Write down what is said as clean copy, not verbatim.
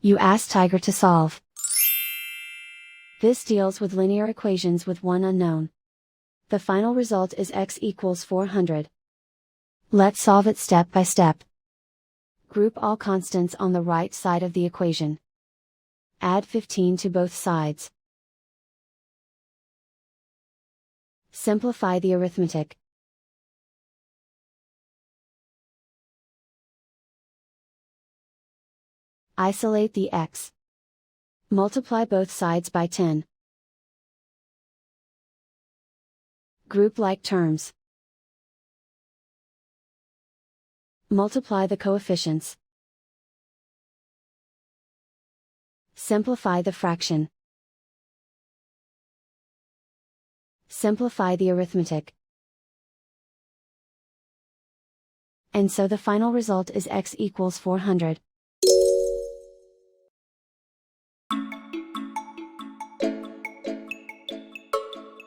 You ask Tiger to solve. This deals with linear equations with one unknown. The final result is x equals 400. Let's solve it step by step. Group all constants on the right side of the equation. Add 15 to both sides. Simplify the arithmetic. Isolate the x. Multiply both sides by 10. Group like terms. Multiply the coefficients. Simplify the fraction. Simplify the arithmetic. And so the final result is x equals 400.